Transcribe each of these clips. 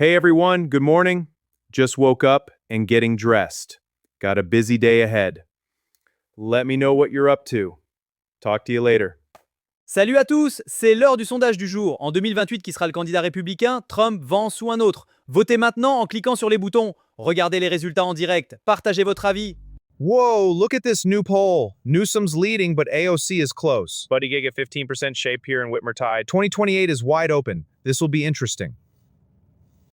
Hey everyone, good morning. Just woke up and getting dressed. Got a busy day ahead. Let me know what you're up to. Talk to you later. Salut à tous, c'est l'heure du sondage du jour. En 2028, qui sera le candidat républicain, Trump, Vance ou un autre? Votez maintenant en cliquant sur les boutons. Regardez les résultats en direct. Partagez votre avis. Whoa, look at this new poll. Newsom's leading, but AOC is close. Buttigieg at 15% shape here and Whitmer tied. 2028 is wide open. This will be interesting.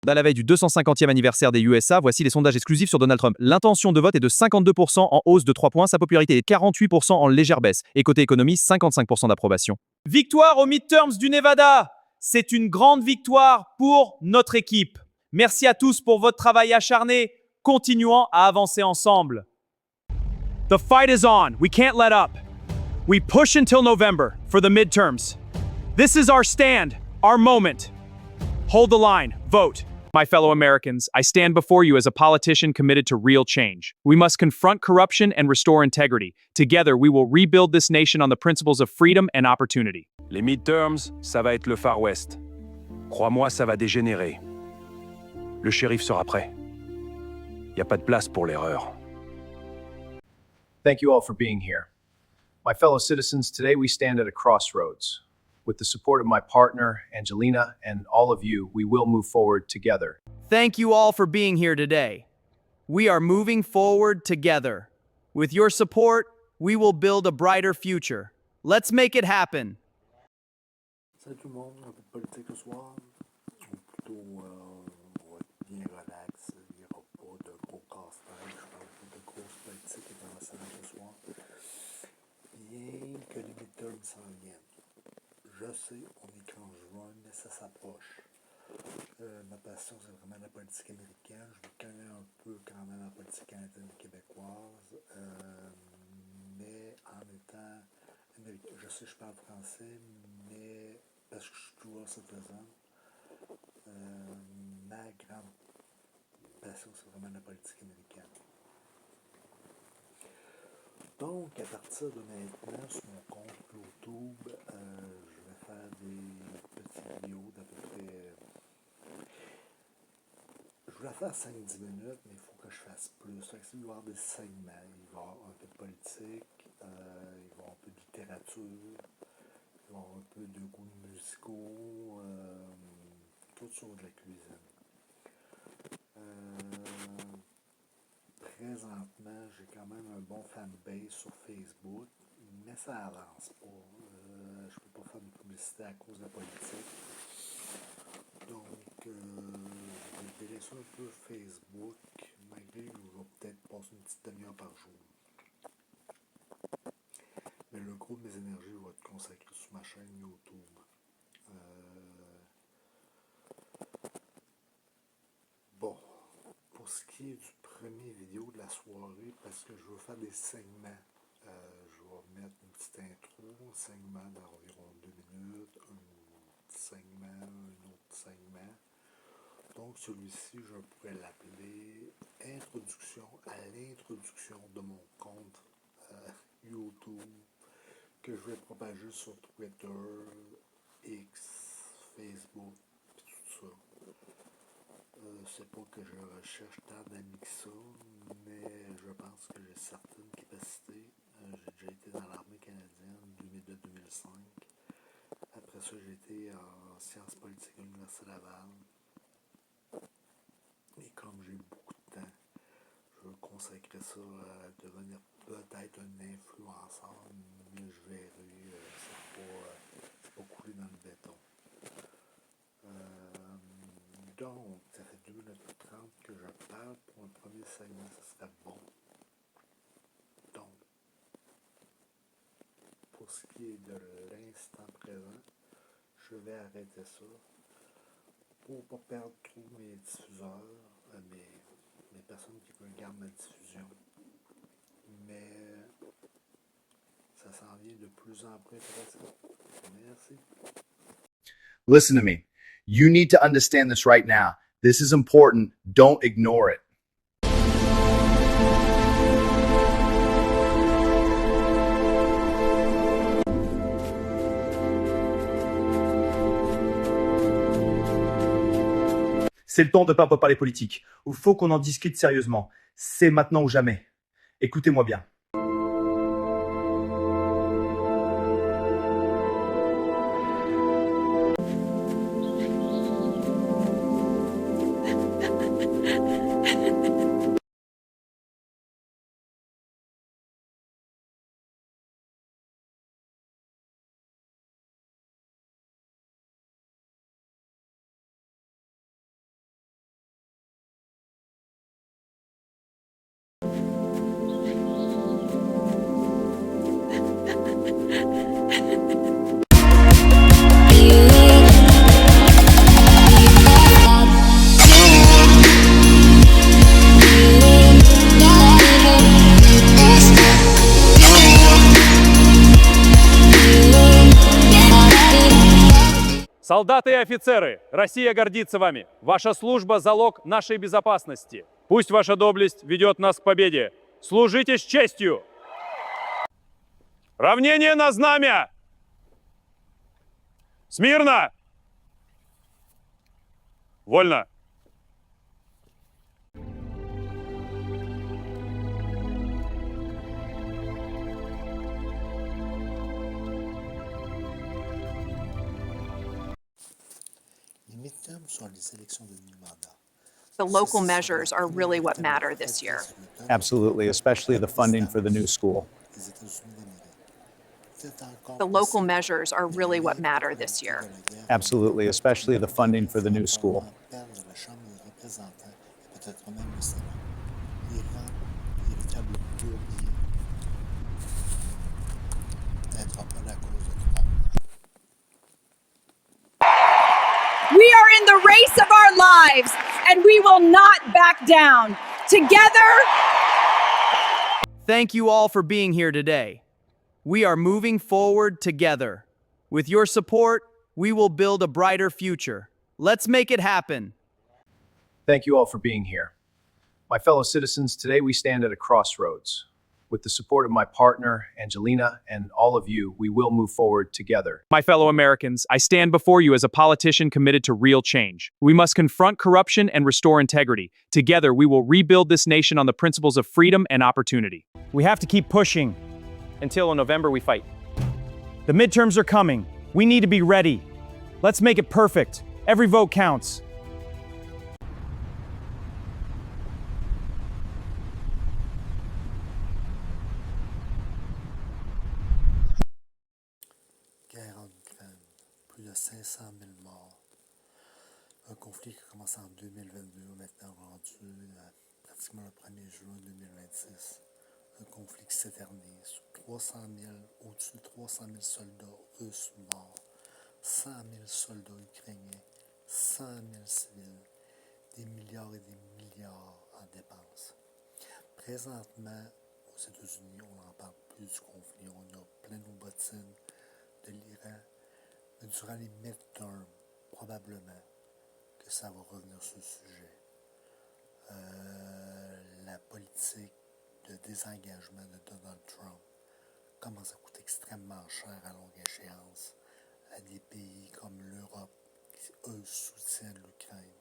À la veille du 250e anniversaire des USA, voici les sondages exclusifs sur Donald Trump. L'intention de vote est de 52% en hausse de 3 points, sa popularité est 48% en légère baisse. Et côté économie, 55% d'approbation. Victoire aux midterms du Nevada! C'est une grande victoire pour notre équipe. Merci à tous pour votre travail acharné. Continuons à avancer ensemble. The fight is on. We can't let up. We push until November for the midterms. This is our stand, our moment. Hold the line. Vote. My fellow Americans, I stand before you as a politician committed to real change. We must confront corruption and restore integrity. Together, we will rebuild this nation on the principles of freedom and opportunity. Les midterms, ça va être le Far West. Crois-moi, ça va dégénérer. Le shérif sera prêt. Il n'y a pas de place pour l'erreur. Thank you all for being here. My fellow citizens, today we stand at a crossroads. With the support of my partner, Angelina, and all of you, we will move forward together. Thank you all for being here today. We are moving forward together. With your support, we will build a brighter future. Let's make it happen. Salut tout le monde, un peu de politique ce soir. Ou plutôt, on va être bien relax. Il n'y aura pas de gros casse-tête. Je parle pas de grosses politiques internationales ce soir. Bien que les midterms s'en viennent. Je sais, on est qu'en juin, mais ça s'approche. Ma passion, c'est vraiment la politique américaine. Je me connais un peu quand même la politique canadienne et québécoise. Mais en étant américain, je sais que je parle français, mais parce que je suis toujours citizen, ma grande passion, c'est vraiment la politique américaine. Donc, à partir de maintenant, sur mon compte YouTube, je vais faire des petites vidéos d'à peu près. Je voulais faire 5-10 minutes, mais il faut que je fasse plus. Fait que il va y avoir des segments. Il va y avoir un peu de politique, il va y avoir un peu de littérature, il va y avoir un peu de goûts musicaux, tout sur de la cuisine. Présentement, j'ai quand même un bon fanbase sur Facebook, mais ça avance pas. Je ne peux pas faire de publicité à cause de la politique. Donc, je vais délaisser un peu Facebook, malgré que je vais peut-être passer une petite demi-heure par jour. Mais le gros de mes énergies va être consacré sur ma chaîne YouTube. Bon, pour ce qui est du premier vidéo de la soirée, parce que je veux faire des segments. Je vais mettre une petite intro, un segment d'environ 2 minutes, un petit segment, un autre segment. Donc celui-ci, je pourrais l'appeler Introduction à l'introduction de mon compte YouTube que je vais propager sur Twitter, X, Facebook, et tout ça. C'est pas que je recherche tant d'amis que ça, mais je pense que j'ai certaines capacités. J'ai déjà été dans l'armée canadienne 2002-2005. Après ça, j'ai été en sciences politiques à l'Université Laval. Et comme j'ai beaucoup de temps, je veux consacrer ça à devenir peut-être un influenceur, mais je verrai, c'est pas coulé dans le béton. Donc, ça fait 2 minutes 30 que je parle. Pour un premier segment, ça serait bon. Donc, pour ce qui est de l'instant présent, je vais arrêter ça pour ne pas perdre trop mes diffuseurs, mes personnes qui regardent ma diffusion. Mais ça s'en vient de plus en plus intéressant. Merci. Listen to me. You need to understand this right now. This is important. Don't ignore it. C'est le temps de ne pas parler politique. Il faut qu'on en discute sérieusement. C'est maintenant ou jamais. Écoutez-moi bien. Солдаты и офицеры, Россия гордится вами. Ваша служба – залог нашей безопасности. Пусть ваша доблесть ведет нас к победе. Служите с честью! Равнение на знамя! Смирно! Вольно! Les midterms sont les élections de mi-mandat. The local measures are really what matter this year. Absolutely, especially the funding for the new school. Les États-Unis d'Amérique. Vous êtes encore The local measures are really what matter this year. Absolutely, especially the funding for the new school. perdre la Chambre des représentants et peut-être même le Sénat. L'Iran est véritablement oublié d'être pas la cause de Trump. We are in the race of our lives, and we will not back down. Together, Thank you all for being here today. We are moving forward together. With your support, we will build a brighter future. Let's make it happen. Thank you all for being here. My fellow citizens, today we stand at a crossroads. With the support of my partner, Angelina, and all of you, we will move forward together. My fellow Americans, I stand before you as a politician committed to real change. We must confront corruption and restore integrity. Together, we will rebuild this nation on the principles of freedom and opportunity. We have to keep pushing. Until in November, we fight. The midterms are coming. We need to be ready. Let's make it perfect. Every vote counts. Guerre en Ukraine, plus de 500 000 morts. Un conflit qui a commencé en 2022, maintenant rendu pratiquement le 1er juin 2026. Un conflit qui s'éternise. Au-dessus de 300 000 soldats russes morts, 100 000 soldats ukrainiens, 100 000 civils, des milliards et des milliards en dépenses. Présentement, aux États-Unis, on n'en parle plus du conflit. On a plein nos bottines de l'Iran. Mais durant les midterms, probablement que ça va revenir sur le sujet. La politique de désengagement de Donald Trump commence à coûter extrêmement cher à longue échéance à des pays comme l'Europe qui, eux, soutiennent l'Ukraine.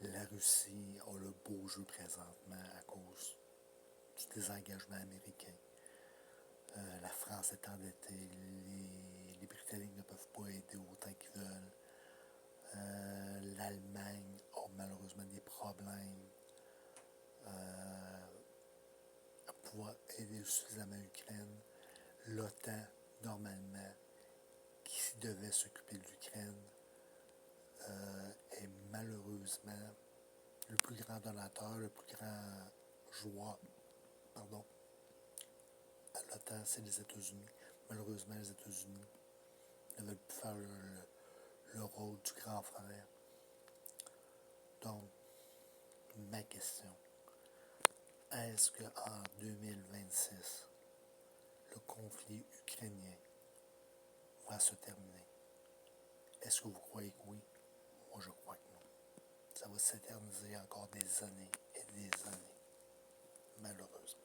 La Russie a le beau jeu présentement à cause du désengagement américain. La France est endettée, les Britanniques ne peuvent pas aider autant qu'ils veulent. L'Allemagne a malheureusement des problèmes à pouvoir aider suffisamment l'Ukraine. L'OTAN, normalement, qui devait s'occuper de l'Ukraine, est malheureusement le plus grand donateur, le plus grand joueur, à l'OTAN, c'est les États-Unis. Malheureusement, les États-Unis ne veulent plus faire le rôle du grand frère. Donc, ma question, est-ce qu'en 2026, le conflit ukrainien va se terminer? Est-ce que vous croyez que oui? Moi, je crois que non. Ça va s'éterniser encore des années et des années, malheureusement.